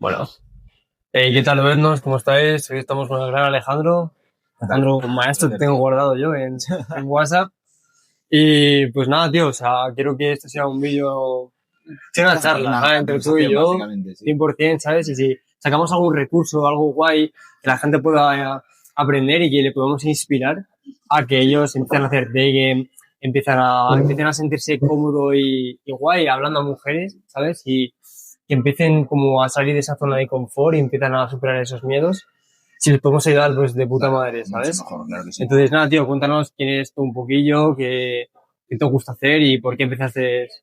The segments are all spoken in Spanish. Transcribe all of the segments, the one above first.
Bueno, ¿qué tal, vernos? ¿Cómo estáis? Hoy estamos con el gran Alejandro. Alejandro, un maestro que tengo guardado yo en WhatsApp. Y pues nada, tío, o sea, quiero que esto sea un vídeo, sea una charla, ¿sabes? Entre tú y yo, Sí. 100%, ¿sabes? Y si sacamos algún recurso, algo guay, que la gente pueda aprender y que le podamos inspirar a que ellos empiecen a hacer day game, empiecen a sentirse cómodo y guay hablando a mujeres, ¿sabes? Y que empiecen como a salir de esa zona de confort y empiezan a superar esos miedos. Si les podemos ayudar, pues de puta madre, ¿sabes? Mejor, claro que sí. Entonces, nada, tío, cuéntanos quién eres tú un poquillo, qué te gusta hacer y por qué empezaste esto.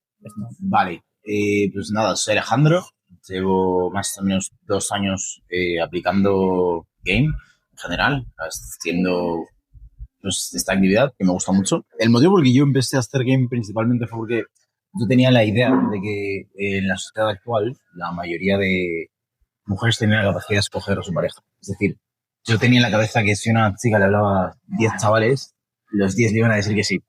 Vale, pues nada, soy Alejandro. Llevo más o menos 2 años aplicando game en general, haciendo pues, esta actividad que me gusta mucho. El motivo por el que yo empecé a hacer game principalmente fue porque yo tenía la idea de que en la sociedad actual la mayoría de mujeres tenían la capacidad de escoger a su pareja. Es decir, yo tenía en la cabeza que si una chica le hablaba a 10 chavales, los 10 le iban a decir que sí.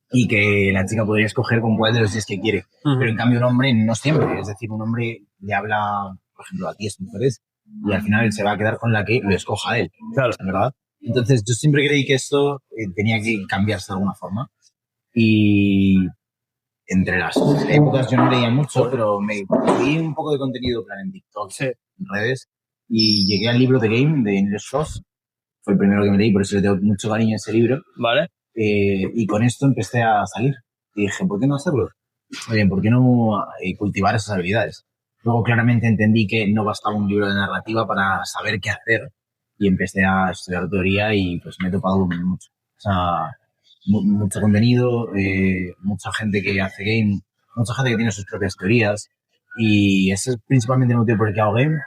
Y que la chica podría escoger con cuál de los 10 que quiere. Pero en cambio un hombre no siempre. Es decir, un hombre le habla, por ejemplo, a 10 mujeres y al final se va a quedar con la que lo escoja a él. Claro. ¿Verdad? Entonces yo siempre creí que esto tenía que cambiarse de alguna forma. Y entre las épocas yo no leía mucho, pero me vi un poco de contenido plan en TikTok, Sí. en redes, y llegué al libro The Game de Neil Strauss. Fue el primero que me leí, por eso le tengo mucho cariño a ese libro. Vale. Y con esto empecé a salir. Y dije, ¿por qué no hacerlo? Oye, ¿por qué no cultivar esas habilidades? Luego claramente entendí que no bastaba un libro de narrativa para saber qué hacer. Y empecé a estudiar teoría y pues me he topado con mucho. O sea, mucho contenido, mucha gente que hace game, mucha gente que tiene sus propias teorías. Y ese es principalmente el motivo por el que hago game.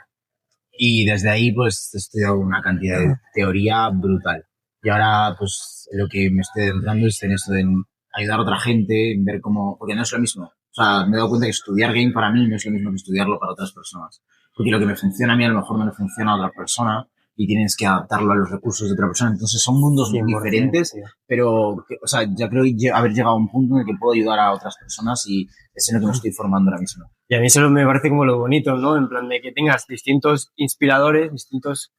Y desde ahí pues he estudiado una cantidad de teoría brutal. Y ahora pues lo que me estoy centrando es en esto de ayudar a otra gente, en ver cómo, porque no es lo mismo. O sea, me he dado cuenta que estudiar game para mí no es lo mismo que estudiarlo para otras personas. Porque lo que me funciona a mí a lo mejor no le funciona a otra persona y tienes que adaptarlo a los recursos de otra persona. Entonces son mundos 100%, diferentes, tío. pero, o sea, ya creo haber llegado a un punto en el que puedo ayudar a otras personas y es en lo que me estoy formando ahora mismo. Y a mí eso me parece como lo bonito, ¿no? En plan de que tengas distintos inspiradores, distintos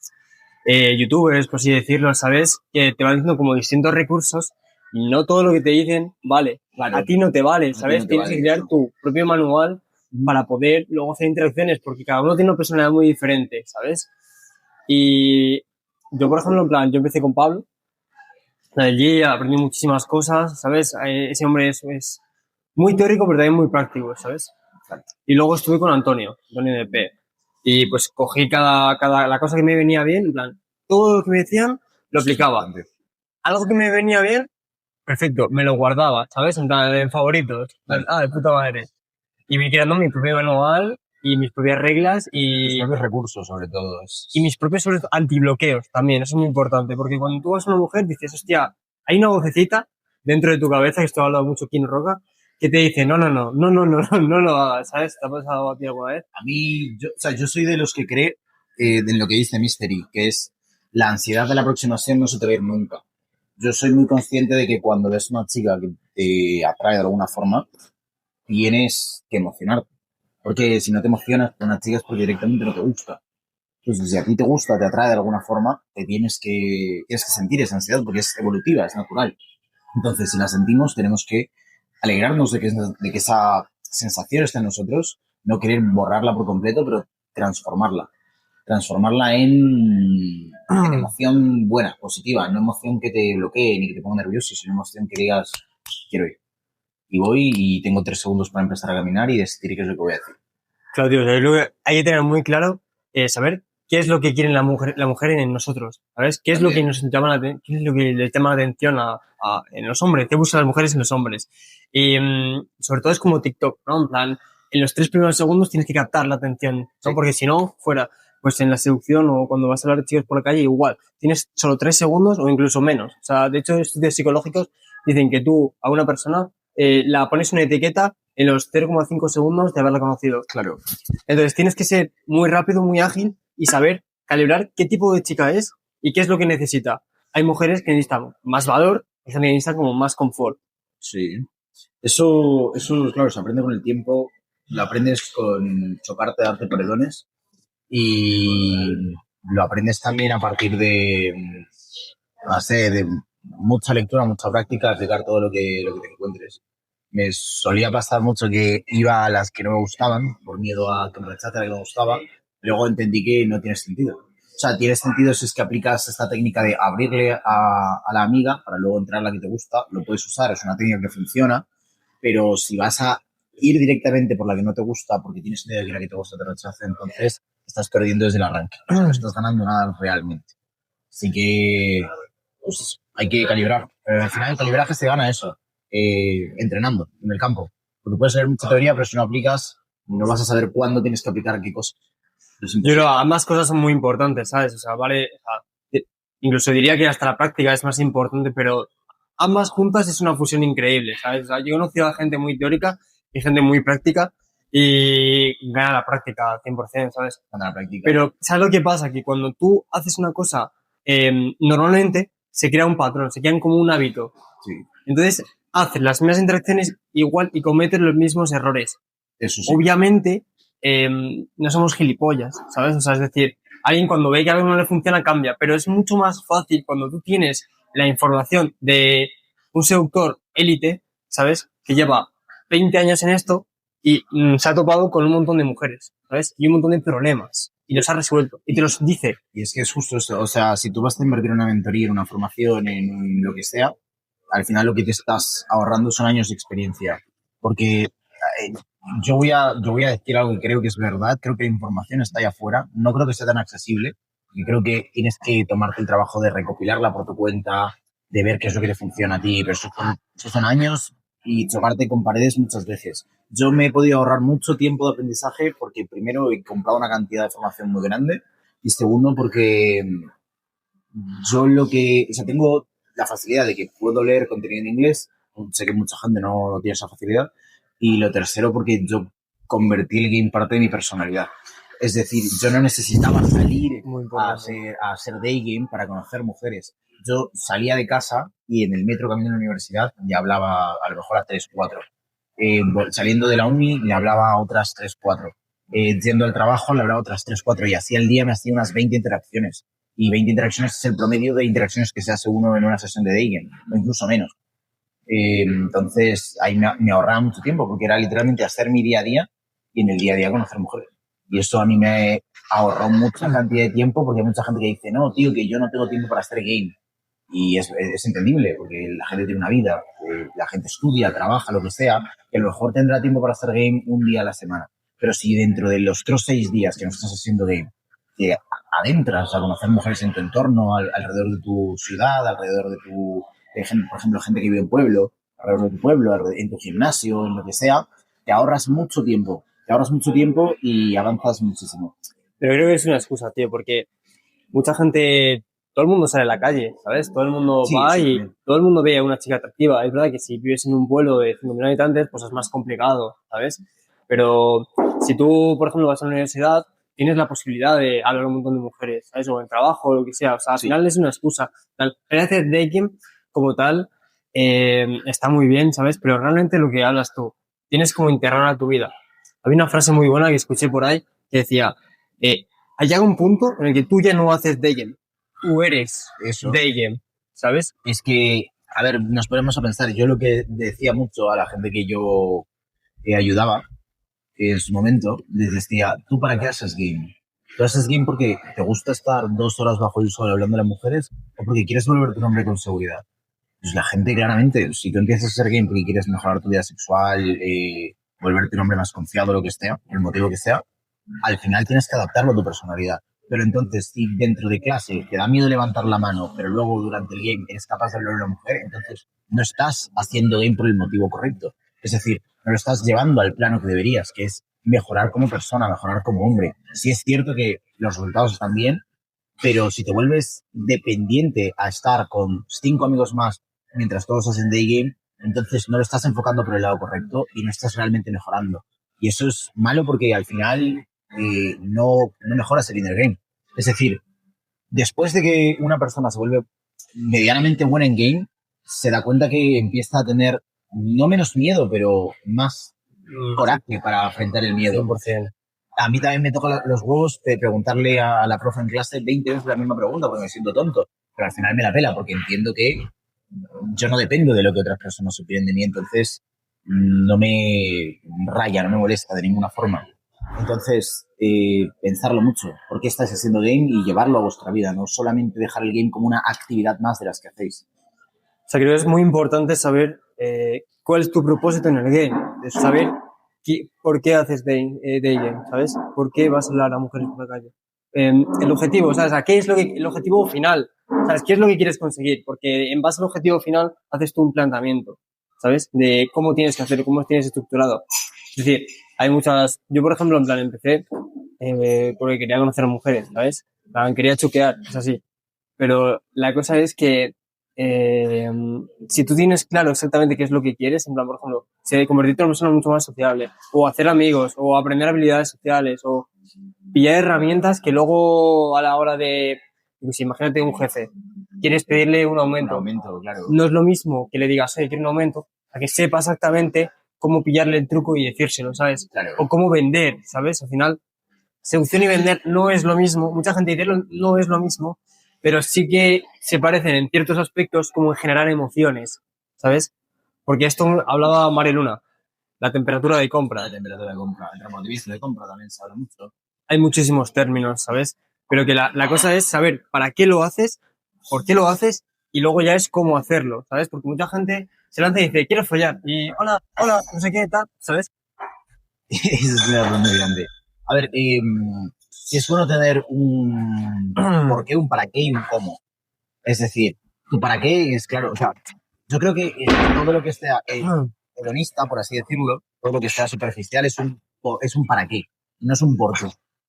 youtubers, por así decirlo, ¿sabes? Que te van diciendo como distintos recursos y no todo lo que te dicen vale. Claro. A ti no te vale, A ti ¿sabes? no te Tienes vale que crear eso. tu propio manual para poder luego hacer interacciones, porque cada uno tiene una personalidad muy diferente, ¿sabes? Y yo, por ejemplo, en plan, yo empecé con Pablo, allí aprendí muchísimas cosas, ¿sabes? Ese hombre es muy teórico, pero también muy práctico, ¿sabes? Y luego estuve con Antonio de P. Y pues cogí la cosa que me venía bien, en plan, todo lo que me decían lo aplicaba. Algo que me venía bien, perfecto, me lo guardaba, ¿sabes? En plan, en favoritos. De puta madre. Y me creando mi propio manual y mis propias reglas Tus propios recursos, sobre todo. y mis propios sobre todo, antibloqueos también. Eso es muy importante, porque cuando tú vas a una mujer dices, hostia, hay una vocecita dentro de tu cabeza, que esto ha hablado mucho Kim Roca, que te dice, no lo hagas, ¿sabes? ¿Te ha pasado a ti alguna vez? A mí, o sea, yo soy de los que cree en lo que dice Mystery, que es la ansiedad de la aproximación no se te va a ir nunca. Yo soy muy consciente de que cuando ves una chica que te atrae de alguna forma, tienes que emocionarte. Porque si no te emocionas con una chica es porque directamente no te gusta. Entonces, si a ti te gusta, te atrae de alguna forma, tienes que sentir esa ansiedad porque es evolutiva, es natural. Entonces, si la sentimos, tenemos que alegrarnos de que esa sensación esté en nosotros, no querer borrarla por completo, pero transformarla. Transformarla en emoción buena, positiva, no emoción que te bloquee ni que te ponga nervioso, sino emoción que digas, quiero ir. Y voy y tengo 3 segundos para empezar a caminar y decidir qué es lo que voy a decir. Claro, tío, lo que hay que tener muy claro saber qué es lo que quiere la mujer en nosotros, ¿sabes? ¿Qué es lo que nos llama qué es lo que le llama la atención en los hombres? ¿Qué buscan las mujeres en los hombres? Y sobre todo es como TikTok, ¿no? En plan, en los 3 primeros segundos tienes que captar la atención, ¿no? Sí. Porque si no, fuera, pues en la seducción o cuando vas a hablar de chicos por la calle, igual, tienes solo 3 segundos o incluso menos. O sea, de hecho, estudios psicológicos dicen que tú a una persona la pones una etiqueta en los 0,5 segundos de haberla conocido. Claro. Entonces tienes que ser muy rápido, muy ágil y saber calibrar qué tipo de chica es y qué es lo que necesita. Hay mujeres que necesitan más valor, hay gente que necesita como más confort. Sí. Eso, claro, se aprende con el tiempo, lo aprendes con chocarte, darte perdones y lo aprendes también a partir de, no sé, de mucha lectura, mucha práctica, aplicar todo lo que te encuentres. Me solía pasar mucho que iba a las que no me gustaban por miedo a que me rechace la que me gustaba. Luego entendí que no tiene sentido. O sea, tiene sentido si es que aplicas esta técnica de abrirle a la amiga para luego entrar a la que te gusta. Lo puedes usar, es una técnica que funciona, pero si vas a ir directamente por la que no te gusta porque tienes miedo de que la que te gusta te rechace, entonces estás perdiendo desde el arranque. No estás ganando nada realmente. Así que pues, hay que calibrar. Pero al final el calibraje se gana eso, entrenando en el campo. Porque puedes leer mucha teoría, pero si no aplicas, no vas a saber cuándo tienes que aplicar qué cosa. Yo creo que ambas cosas son muy importantes, ¿sabes? O sea, vale, o sea, incluso diría que hasta la práctica es más importante, pero ambas juntas es una fusión increíble, ¿sabes? O sea, yo he conocido a gente muy teórica y gente muy práctica y gana la práctica 100%, ¿sabes? Gana la práctica. Pero, ¿sabes lo que pasa? Que cuando tú haces una cosa, normalmente se crea un patrón, se crean como un hábito. Sí. Entonces, haces las mismas interacciones igual y cometes los mismos errores. Eso sí. Obviamente, no somos gilipollas, ¿sabes? O sea, es decir, alguien cuando ve que algo no le funciona cambia, pero es mucho más fácil cuando tú tienes la información de un seductor élite, ¿sabes? Que lleva 20 años en esto y se ha topado con un montón de mujeres, ¿sabes? Y un montón de problemas. Y los ha resuelto. Y te los dice. Y es que es justo eso. O sea, si tú vas a invertir en una mentoría, en una formación, en lo que sea, al final lo que te estás ahorrando son años de experiencia. Porque yo voy a decir algo que creo que es verdad. Creo que la información está ahí afuera. No creo que sea tan accesible. Y creo que tienes que tomarte el trabajo de recopilarla por tu cuenta, de ver qué es lo que te funciona a ti. Pero eso son años y chocarte con paredes muchas veces. Yo me he podido ahorrar mucho tiempo de aprendizaje porque primero he comprado una cantidad de formación muy grande y segundo porque yo tengo la facilidad de que puedo leer contenido en inglés, sé que mucha gente no tiene esa facilidad, y lo tercero porque yo convertí el game parte de mi personalidad. Es decir, yo no necesitaba salir a hacer day game para conocer mujeres. Yo salía de casa y en el metro camino a la universidad ya hablaba a lo mejor a 3, 4. Saliendo de la uni le hablaba a otras 3, 4. Yendo al trabajo le hablaba a otras 3, 4. Y así al día me hacía unas 20 interacciones. Y 20 interacciones es el promedio de interacciones que se hace uno en una sesión de day game, o incluso menos. Entonces ahí me ahorraba mucho tiempo porque era literalmente hacer mi día a día y en el día a día conocer mujeres. Y eso a mí me ahorró mucha cantidad de tiempo porque hay mucha gente que dice, no, tío, que yo no tengo tiempo para hacer game. Y es entendible porque la gente tiene una vida, la gente estudia, trabaja, lo que sea, que a lo mejor tendrá tiempo para hacer game un día a la semana. Pero si dentro de los otros 6 días que no estás haciendo game, te adentras a conocer mujeres en tu entorno, alrededor de tu ciudad, alrededor de tu, por ejemplo, gente que vive en pueblo, alrededor de tu pueblo, en tu gimnasio, en lo que sea, te ahorras mucho tiempo. Te ahorras mucho tiempo y avanzas muchísimo. Pero creo que es una excusa, tío, porque mucha gente, todo el mundo sale a la calle, ¿sabes? Todo el mundo va y todo el mundo ve a una chica atractiva. Es verdad que si vives en un pueblo de 5.000 habitantes, pues es más complicado, ¿sabes? Pero si tú, por ejemplo, vas a la universidad, tienes la posibilidad de hablar con un montón de mujeres, ¿sabes? O en trabajo, o lo que sea. O sea, al final es una excusa. El hacer dating como tal está muy bien, ¿sabes? Pero realmente lo que hablas tú, tienes como integrar a tu vida. Había una frase muy buena que escuché por ahí que decía, hay un punto en el que tú ya no haces dating, tú eres dating, ¿sabes? Es que, a ver, nos ponemos a pensar, yo lo que decía mucho a la gente que yo ayudaba, que en su momento les decía, ¿tú para qué haces game? ¿Tú haces game porque te gusta estar 2 horas bajo el sol hablando a las mujeres o porque quieres volverte un hombre con seguridad? Pues la gente, claramente, si tú empiezas a hacer game porque quieres mejorar tu vida sexual, volverte un hombre más confiado, lo que sea, el motivo que sea, al final tienes que adaptarlo a tu personalidad. Pero entonces, si dentro de clase te da miedo levantar la mano, pero luego durante el game eres capaz de hablar a una mujer, entonces no estás haciendo game por el motivo correcto. Es decir, no lo estás llevando al plano que deberías, que es mejorar como persona, mejorar como hombre. Sí es cierto que los resultados están bien, pero si te vuelves dependiente a estar con 5 amigos más mientras todos hacen day game, entonces no lo estás enfocando por el lado correcto y no estás realmente mejorando. Y eso es malo porque al final no mejoras el inner game. Es decir, después de que una persona se vuelve medianamente buena en game, se da cuenta que empieza a tener no menos miedo, pero más coraje para enfrentar el miedo. 100%. a mí también me toca los huevos de preguntarle a la profe en clase 20 veces la misma pregunta porque me siento tonto. Pero al final me la pela porque entiendo que yo no dependo de lo que otras personas opinen de mí, entonces no me raya, no me molesta de ninguna forma. Entonces, pensarlo mucho, por qué estáis haciendo game y llevarlo a vuestra vida, no solamente dejar el game como una actividad más de las que hacéis. O sea, creo que es muy importante saber cuál es tu propósito en el game, de saber por qué haces day game, ¿sabes? ¿Por qué vas a hablar a mujeres por la calle? El objetivo, ¿sabes? ¿A qué es el objetivo final? ¿Sabes? ¿Qué es lo que quieres conseguir? Porque en base al objetivo final haces tú un planteamiento, ¿sabes? De cómo tienes que hacerlo, cómo tienes estructurado. Es decir, hay muchas... Yo, por ejemplo, en plan, empecé porque quería conocer a mujeres, ¿sabes? En plan, quería choquear, es así. Pero la cosa es que si tú tienes claro exactamente qué es lo que quieres, en plan, por ejemplo, convertirte en una persona mucho más sociable, o hacer amigos, o aprender habilidades sociales, o pillar herramientas que luego a la hora de, pues imagínate un jefe, quieres pedirle un aumento, Claro. no es lo mismo que le digas, oye, quiero un aumento, a que sepa exactamente cómo pillarle el truco y decírselo, ¿sabes? Claro. O cómo vender, ¿sabes? Al final, seducción y vender no es lo mismo, mucha gente dice no es lo mismo, pero sí que se parecen en ciertos aspectos como en generar emociones, ¿sabes? Porque esto hablaba María Luna, la temperatura de compra. La temperatura de compra, el relativismo de compra también se habla mucho. Hay muchísimos términos, ¿sabes? Pero que la cosa es saber para qué lo haces, por qué lo haces, y luego ya es cómo hacerlo, ¿sabes? Porque mucha gente se lanza y dice, quiero follar, y hola, no sé qué, tal, ¿sabes? Eso es un error muy grande. A ver, es bueno tener un por qué, un para qué y un cómo. Es decir, tu para qué es claro. O sea, yo creo que todo lo que sea hedonista, por así decirlo, todo lo que sea superficial es un para qué, no es un por qué.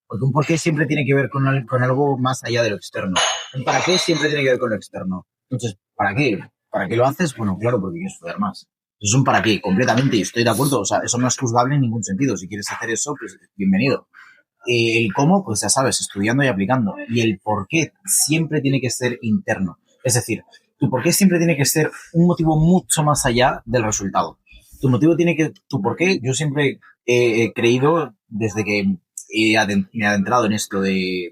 Porque un por qué siempre tiene que ver con algo más allá de lo externo. Un para qué siempre tiene que ver con lo externo. Entonces, ¿para qué? ¿Para qué lo haces? Bueno, claro, porque quieres estudiar más. Eso es un para qué, completamente, y estoy de acuerdo. O sea, eso no es juzgable en ningún sentido. Si quieres hacer eso, pues bienvenido. El cómo, pues ya sabes, estudiando y aplicando. Y el por qué siempre tiene que ser interno. Es decir, tu por qué siempre tiene que ser un motivo mucho más allá del resultado. Tu por qué, yo siempre he creído, desde que me he adentrado en esto de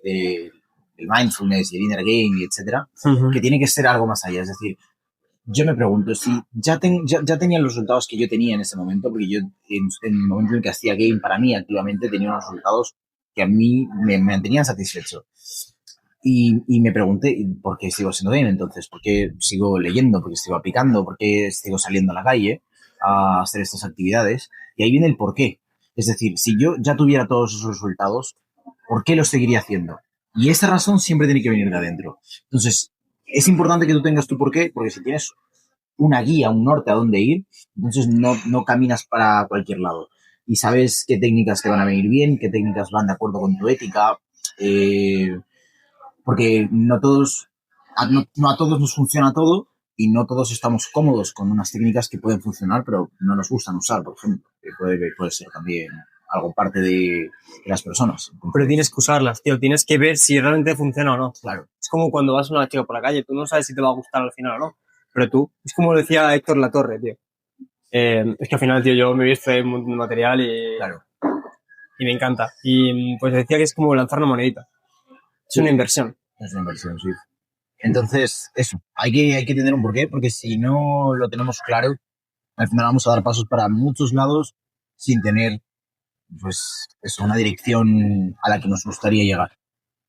el mindfulness y el inner game y etcétera, que tiene que ser algo más allá. Es decir, yo me pregunto si ya tenía los resultados que yo tenía en ese momento, porque yo en el momento en el que hacía game para mí activamente tenía unos resultados que a mí me mantenían satisfecho. Y me pregunté, ¿por qué sigo siendo game entonces? ¿Por qué sigo leyendo? ¿Por qué sigo aplicando? ¿Por qué sigo saliendo a la calle a hacer estas actividades? Y ahí viene el por qué. Es decir, si yo ya tuviera todos esos resultados, ¿por qué los seguiría haciendo? Y esa razón siempre tiene que venir de adentro. Entonces, es importante que tú tengas tu por qué, porque si tienes una guía, un norte a dónde ir, entonces no caminas para cualquier lado. Y sabes qué técnicas te van a venir bien, qué técnicas van de acuerdo con tu ética, porque no a todos nos funciona todo y no todos estamos cómodos con unas técnicas que pueden funcionar, pero no nos gustan usar, por ejemplo, que puede ser también algo parte de las personas. Pero tienes que usarlas, tío. Tienes que ver si realmente funciona o no. Claro. Es como cuando vas a una chica por la calle. Tú no sabes si te va a gustar al final o no. Pero tú, es como decía Héctor Latorre, tío. Es que al final, tío, yo me he visto en un montón de material Claro. Y me encanta. Y pues decía que es como lanzar una monedita. Es una inversión. Es una inversión, sí. Entonces, eso. Hay que tener un porqué, porque si no lo tenemos claro, al final vamos a dar pasos para muchos lados sin tener pues es una dirección a la que nos gustaría llegar.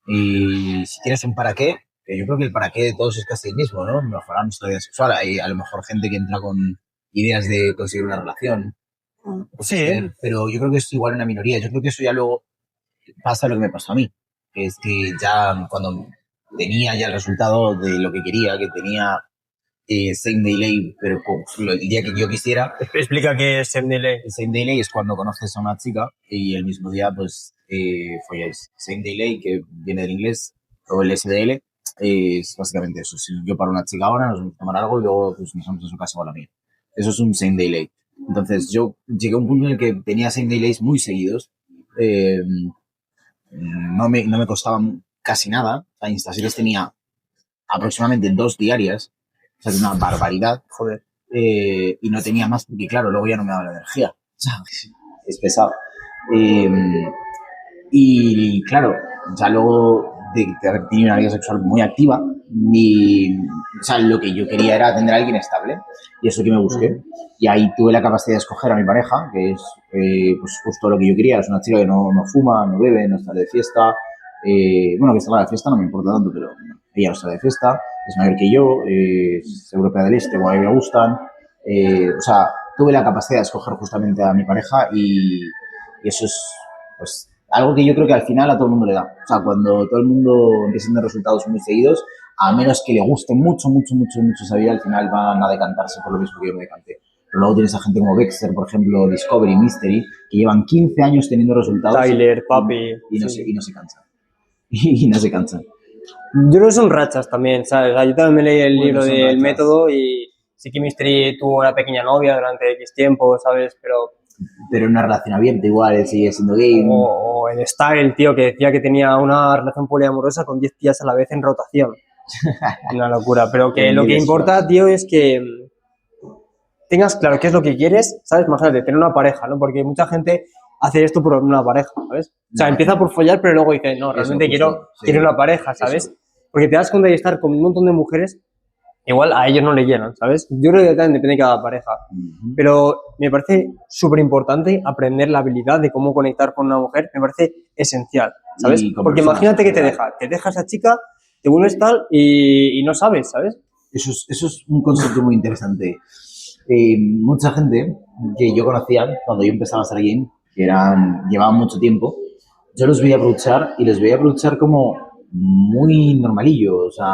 Y si tienes un para qué, que yo creo que el para qué de todos es casi el mismo, ¿no? Mejorar nuestra vida sexual. Hay a lo mejor gente que entra con ideas de conseguir una relación. Sí. Pero yo creo que es igual una minoría. Yo creo que eso ya luego pasa lo que me pasó a mí. Que es que ya cuando tenía ya el resultado de lo que quería, que tenía same day lay, pero el día que yo quisiera. Explica qué es same day lay. El same day lay es cuando conoces a una chica y el mismo día pues folláis. Same day lay, que viene del inglés, o el SDL, es básicamente eso. Si yo paro una chica ahora, nos vamos a tomar algo y luego pues, nos vamos a su casa o a la mía. Eso es un same day lay. Entonces yo llegué a un punto en el que tenía same day lays muy seguidos. No me costaban casi nada. O sea, Instaseries tenía aproximadamente 2 diarias. O sea, una barbaridad. Joder. Y no tenía más porque, claro, luego ya no me daba la energía. O sea, es pesado. Y claro, ya luego de haber tenido una vida sexual muy activa, o sea, lo que yo quería era tener a alguien estable. Y eso que me busqué. Y ahí tuve la capacidad de escoger a mi pareja, que es pues justo lo que yo quería. Es una chica que no fuma, no bebe, no sale de fiesta. Bueno, que salga de fiesta no me importa tanto, pero ella no sale de fiesta, es mayor que yo, es europea del este, como a mí me gustan. O sea, tuve la capacidad de escoger justamente a mi pareja y eso es pues algo que yo creo que al final a todo el mundo le da. O sea, cuando todo el mundo empieza a tener resultados muy seguidos, a menos que le guste mucho, mucho, mucho, mucho esa vida, al final van a decantarse por lo mismo que yo me decanté. Pero luego tienes a gente como Dexter, por ejemplo, Discovery, Mystery, que llevan 15 años teniendo resultados Tyler, Papi. y no se cansan. Y no se cansan. Yo creo que son rachas también, ¿sabes? O sea, yo también me leí el libro son del rachas. método y sí que Mystery tuvo una pequeña novia durante X tiempo, ¿sabes? Pero en una relación abierta igual, él sigue siendo gay. O en Style, tío, que decía que tenía una relación poliamorosa con 10 tías a la vez en rotación. Una locura. Pero que lo que importa, tío, es que tengas claro qué es lo que quieres, ¿sabes? Imagínate, tener una pareja, ¿no? Porque mucha gente hace esto por una pareja, ¿sabes? O sea, empieza por follar, pero luego dice, no, realmente quiero una pareja, ¿sabes? Eso. Porque te das cuenta de estar con un montón de mujeres, igual a ellos no le llenan, ¿sabes? Yo creo que también depende de cada pareja. Pero me parece súper importante aprender la habilidad de cómo conectar con una mujer, me parece esencial, ¿sabes? Porque imagínate que te deja esa chica, te vuelves tal y no sabes, ¿sabes? Eso es un concepto muy interesante. Mucha gente que yo conocía cuando yo empezaba a estar allí, que llevaban mucho tiempo, yo los veía aprovechar y les veía aprovechar como muy normalillo, o sea,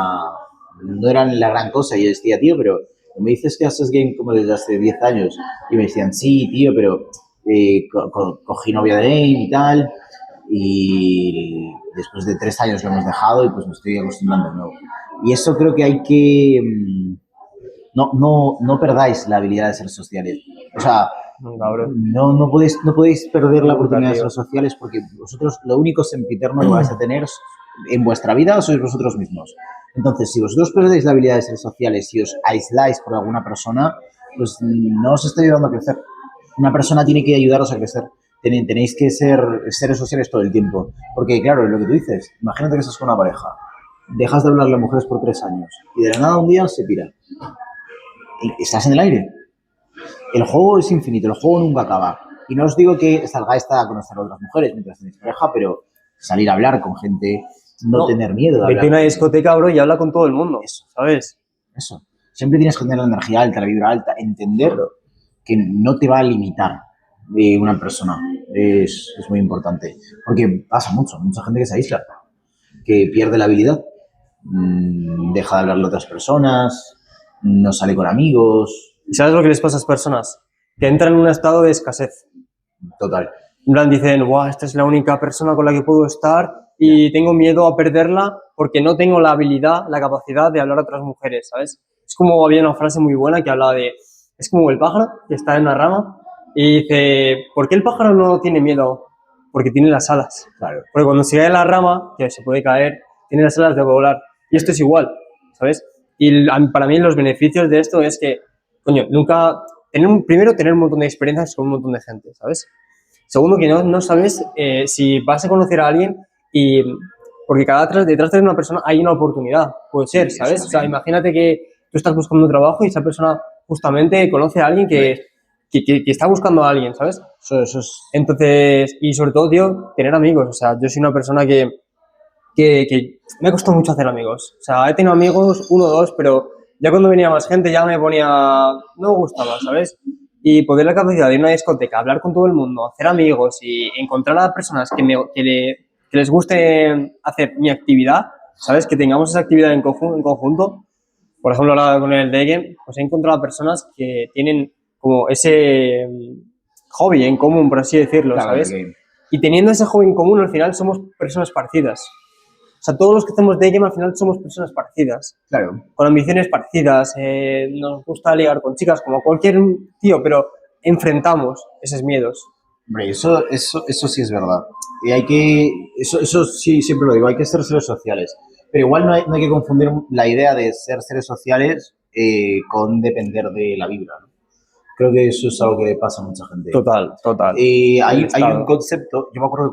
no eran la gran cosa. Y yo decía, tío, pero me dices que haces game como desde hace 10 años. Y me decían, sí, tío, pero cogí novia de game y tal, y después de 3 años lo hemos dejado y pues me estoy acostumbrando de nuevo. Y eso creo que hay que... No perdáis la habilidad de ser sociales. O sea, no podéis perder la oportunidad de ser sociales porque vosotros lo único sempiterno que vais a tener en vuestra vida sois vosotros mismos. Entonces, si vosotros perdéis la habilidad de ser sociales y os aisláis por alguna persona, pues no os está ayudando a crecer. Una persona tiene que ayudaros a crecer. Tenéis que ser seres sociales todo el tiempo. Porque, claro, lo que tú dices, imagínate que estás con una pareja, dejas de hablarle a mujeres por 3 años y de la nada un día se pira. Estás en el aire. El juego es infinito, el juego nunca acaba. Y no os digo que salgáis a conocer a otras mujeres mientras tenéis pareja, pero salir a hablar con gente, no tener miedo de hablar. Vete a una discoteca, bro, y habla con todo el mundo. Eso, ¿sabes? Eso. Siempre tienes que tener la energía alta, la vibra alta, entender que no te va a limitar una persona. Es muy importante. Porque pasa mucha gente que se aísla, que pierde la habilidad, deja de hablarle a otras personas, no sale con amigos. ¿Y sabes lo que les pasa a esas personas? Que entran en un estado de escasez. Total. En plan, dicen, guau, esta es la única persona con la que puedo estar y tengo miedo a perderla porque no tengo la habilidad, la capacidad de hablar a otras mujeres, ¿sabes? Es como había una frase muy buena que hablaba de, es como el pájaro que está en la rama y dice, ¿por qué el pájaro no tiene miedo? Porque tiene las alas. Claro. Porque cuando se cae en la rama, que se puede caer, tiene las alas de volar. Y esto es igual, ¿sabes? Y para mí los beneficios de esto es que, coño, nunca... primero, tener un montón de experiencias con un montón de gente, ¿sabes? Segundo, que no sabes si vas a conocer a alguien y... Porque detrás de una persona hay una oportunidad, puede ser, ¿sabes? O sea, imagínate que tú estás buscando un trabajo y esa persona justamente conoce a alguien que está buscando a alguien, ¿sabes? Eso es... Entonces, y sobre todo, tío, tener amigos. O sea, yo soy una persona que me ha costado mucho hacer amigos. O sea, he tenido amigos, 1 o 2, pero ya cuando venía más gente ya me ponía... No me gustaba, ¿sabes? Y poder la capacidad de ir a una discoteca, hablar con todo el mundo, hacer amigos y encontrar a personas que les guste hacer mi actividad, ¿sabes? Que tengamos esa actividad en conjunto. Por ejemplo, ahora con el D-Game, pues he encontrado a personas que tienen como ese hobby en común, por así decirlo, claro, ¿sabes? Y teniendo ese hobby en común, al final somos personas parecidas. O sea, todos los que hacemos D-Game al final somos personas parecidas. Claro. Con ambiciones parecidas, nos gusta ligar con chicas como cualquier tío, pero enfrentamos esos miedos. Hombre, eso sí es verdad. Y hay que... Eso sí, siempre lo digo, hay que ser seres sociales. Pero igual no hay que confundir la idea de ser seres sociales con depender de la vibra, ¿no? Creo que eso es algo que le pasa a mucha gente. Total. Hay un concepto, yo me acuerdo que